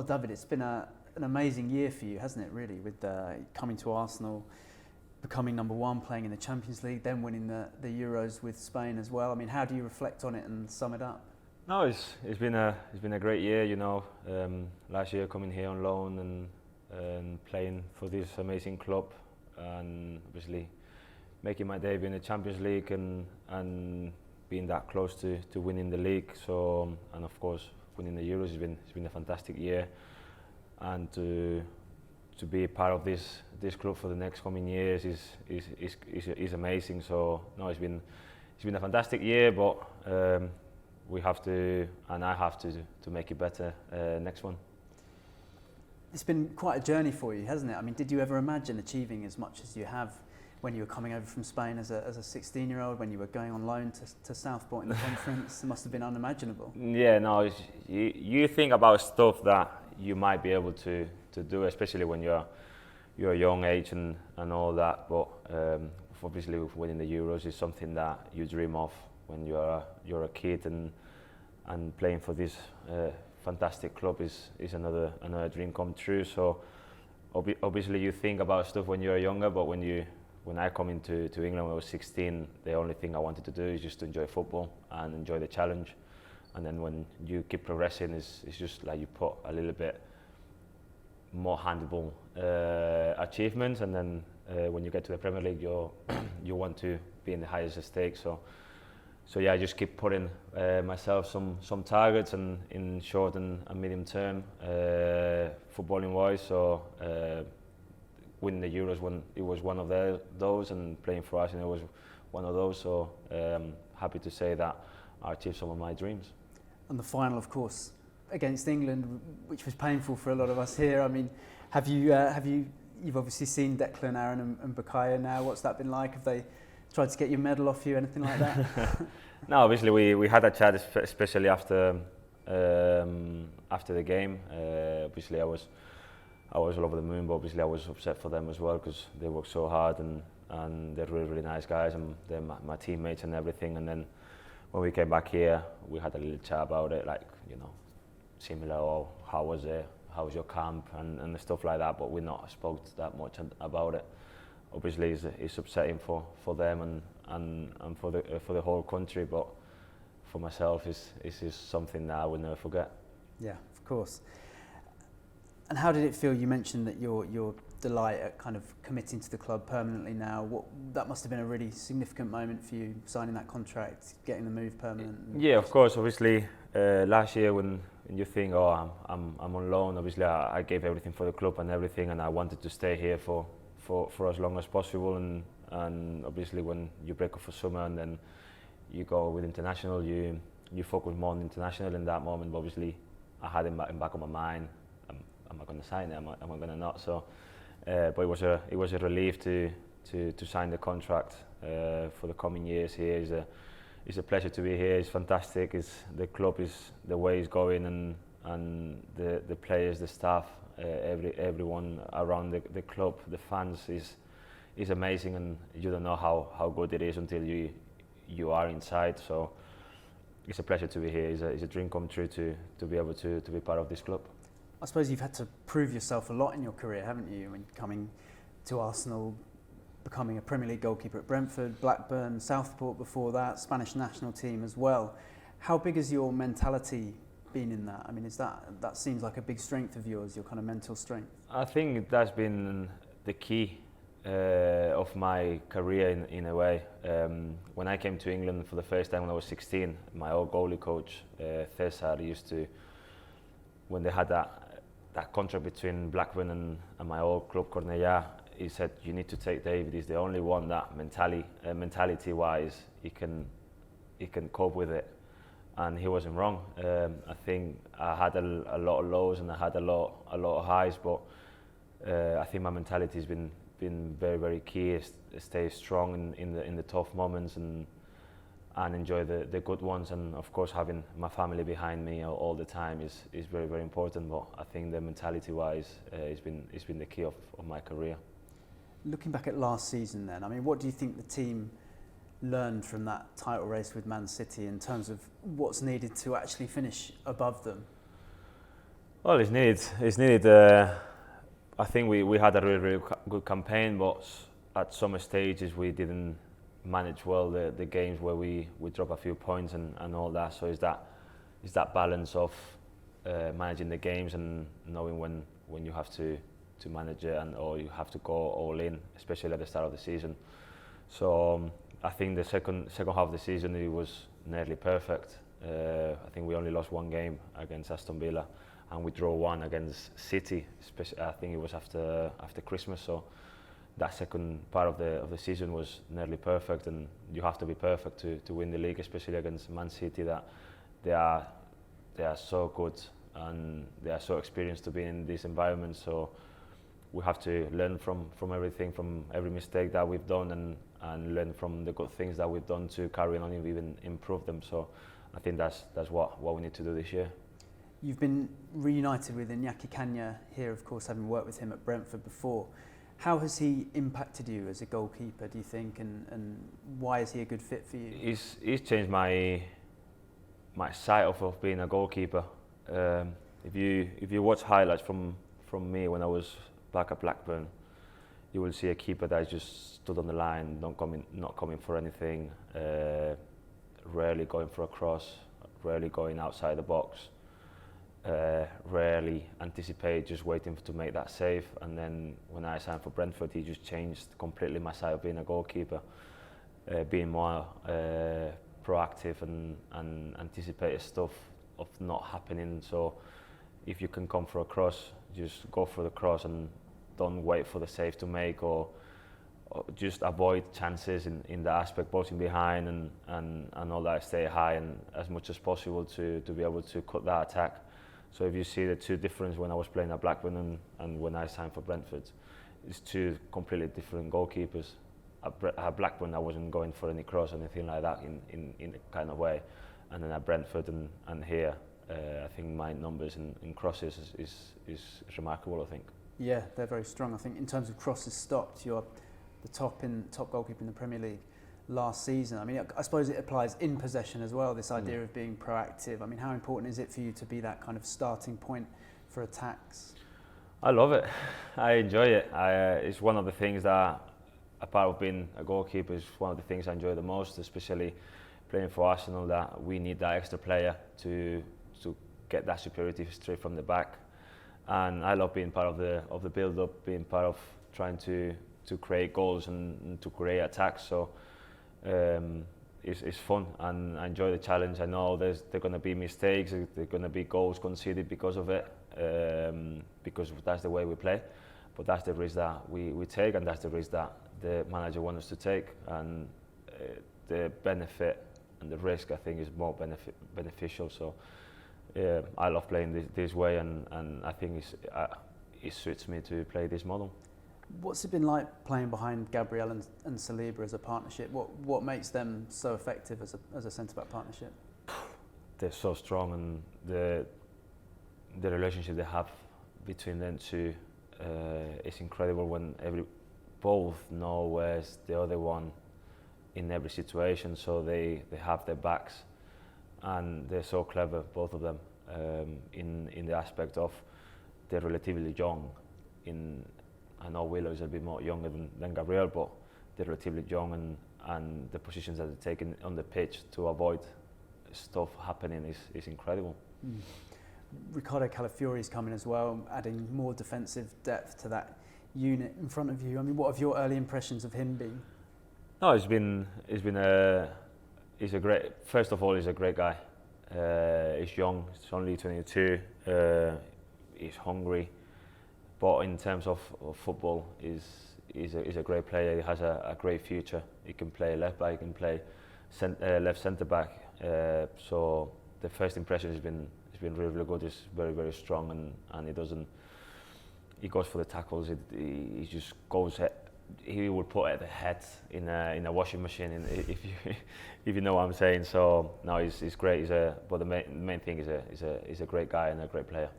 Well, David, it's been an amazing year for you, hasn't it, really, with coming to Arsenal, becoming number one, playing in the Champions League, then winning the Euros with Spain as well. I mean, how do you reflect on it and sum it up? No, it's been a great year. You know, last year coming here on loan and playing for this amazing club, and obviously making my debut in the Champions League and being that close to winning the league. So, and of course winning the Euros it's been a fantastic year, and to be a part of this club for the next coming years is amazing. So no, it's been a fantastic year, but we have to, and I have to make it better next one. It's been quite a journey for you, hasn't it? I mean, did you ever imagine achieving as much as you have when you were coming over from Spain as a 16-year-old, when you were going on loan to Southport in the conference? It must have been unimaginable. Yeah, no, you think about stuff that you might be able to do, especially when you're a young age and all that. But obviously, winning the Euros is something that you dream of when you're a kid, and playing for this fantastic club is another dream come true. So obviously, you think about stuff when you're younger, but when I come into England when I was 16, the only thing I wanted to do is just to enjoy football and enjoy the challenge. And then when you keep progressing, it's just like you put a little bit more handleable achievements, and then when you get to the Premier League, you want to be in the highest stakes. So yeah, I just keep putting myself some targets, and in short and medium term, footballing wise. So winning the Euros when it was one of those, and playing for Arsenal was one of those. So happy to say that I achieved some of my dreams. And the final, of course, against England, which was painful for a lot of us here. I mean, you've obviously seen Declan, Aaron and Bukayo now. What's that been like? Have they tried to get your medal off you, anything like that? No, obviously we had a chat, especially after the game. Obviously I was all over the moon, but obviously I was upset for them as well, because they worked so hard, and they're really nice guys, and they're my teammates and everything. And then when we came back here, we had a little chat about it, like, you know, similar, or how was your camp and stuff like that, but we not spoke that much about it. Obviously it's upsetting for them and for the whole country, but for myself it's just something that I will never forget. Yeah, of course. And how did it feel? You mentioned that your delight at kind of committing to the club permanently now. That must have been a really significant moment for you, signing that contract, getting the move permanent. Yeah, of course. Obviously, last year when you think, oh, I'm on loan. Obviously, I gave everything for the club and everything, and I wanted to stay here for as long as possible. And obviously, when you break up for summer and then you go with international, you focus more on international in that moment. But obviously, I had in back of my mind, am I going to sign it? Am I going to not? So, but it was a relief to sign the contract for the coming years here. It's a pleasure to be here. It's fantastic. The club is the way it's going, and the players, the staff, everyone around the club, the fans is amazing, and you don't know how good it is until you are inside. So it's a pleasure to be here. It's a dream come true to be able to be part of this club. I suppose you've had to prove yourself a lot in your career, haven't you? When coming to Arsenal, becoming a Premier League goalkeeper at Brentford, Blackburn, Southport before that, Spanish national team as well. How big has your mentality been in that? I mean, that seems like a big strength of yours, your kind of mental strength. I think that's been the key of my career in a way. When I came to England for the first time when I was 16, my old goalie coach, Cesar, used to, when they had that contract between Blackburn and my old club, Cornellà, he said, you need to take David. He's the only one that mentality-wise, he can cope with it. And he wasn't wrong. I think I had a lot of lows and I had a lot of highs, but I think my mentality has been very, very key. Stay strong in the tough moments and enjoy the good ones. And of course, having my family behind me all the time is very, very important. But I think the mentality-wise, it's been the key of my career. Looking back at last season, then, I mean, what do you think the team learned from that title race with Man City in terms of what's needed to actually finish above them? Well, it's needed. It's needed. I think we had a really good campaign, but at some stages we didn't manage well the games where we drop a few points and all that. So it's that balance of managing the games and knowing when you have to manage it or you have to go all in, especially at the start of the season. So I think the second half of the season it was nearly perfect. I think we only lost one game against Aston Villa, and we drew one against City. I think it was after Christmas. So that second part of the season was nearly perfect, and you have to be perfect to win the league, especially against Man City. That they are so good and they are so experienced to be in this environment. So we have to learn from everything, from every mistake that we've done, and learn from the good things that we've done to carry on and even improve them. So I think that's what we need to do this year. You've been reunited with Yaki here, of course, having worked with him at Brentford before. How has he impacted you as a goalkeeper, do you think, and why is he a good fit for you? He's changed my sight of being a goalkeeper. If you watch highlights from me when I was back at Blackburn, you will see a keeper that just stood on the line, not coming for anything, rarely going for a cross, rarely going outside the box, rarely anticipate, just waiting to make that save. And then when I signed for Brentford, he just changed completely my side of being a goalkeeper, being more proactive and anticipate stuff of not happening. So if you can come for a cross, just go for the cross and don't wait for the save to make, or just avoid chances in that aspect, bolting behind and all that, stay high and as much as possible to be able to cut that attack. So if you see the two difference when I was playing at Blackburn and when I signed for Brentford, it's two completely different goalkeepers. At Blackburn I wasn't going for any cross or anything like that in a kind of way, and then at Brentford and here I think my numbers in crosses is remarkable, I think. Yeah, they're very strong. I think in terms of crosses stopped, you're the top goalkeeper in the Premier League last season. I mean, I suppose it applies in possession as well, this idea of being proactive. I mean, how important is it for you to be that kind of starting point for attacks? I love it. I enjoy it. It's one of the things that, apart of being a goalkeeper, is one of the things I enjoy the most, especially playing for Arsenal, that we need that extra player to get that superiority straight from the back. And I love being part of the build-up, being part of trying to create goals and to create attacks. So it's fun and I enjoy the challenge. I know there are going to be mistakes, there are going to be goals conceded because of it, because that's the way we play. But that's the risk that we take, and that's the risk that the manager wants us to take. And the benefit and the risk, I think, is more beneficial. So I love playing this way, and I think it suits me to play this model. What's it been like playing behind Gabriel and Saliba as a partnership? What makes them so effective as a centre-back partnership? They're so strong, and the relationship they have between them two is incredible. When both know where's the other one in every situation, so they have their backs, and they're so clever, both of them, in the aspect of they're relatively young. I know Willow is a bit more younger than Gabriel, but they're relatively young, and the positions that they're taking on the pitch to avoid stuff happening is incredible. Ricardo Calafiori's coming as well, adding more defensive depth to that unit in front of you. I mean, what have your early impressions of him been? No, he's a great. First of all, he's a great guy. He's young. He's only 22. He's hungry. But in terms of football, he's a great player. He has a great future. He can play left back. He can play left centre back. So the first impression has been really good. He's very, very strong, and he goes for the tackles. He just goes. He will put the head in a washing machine, if you know what I'm saying. So no, he's great. But the main thing is he's a great guy and a great player.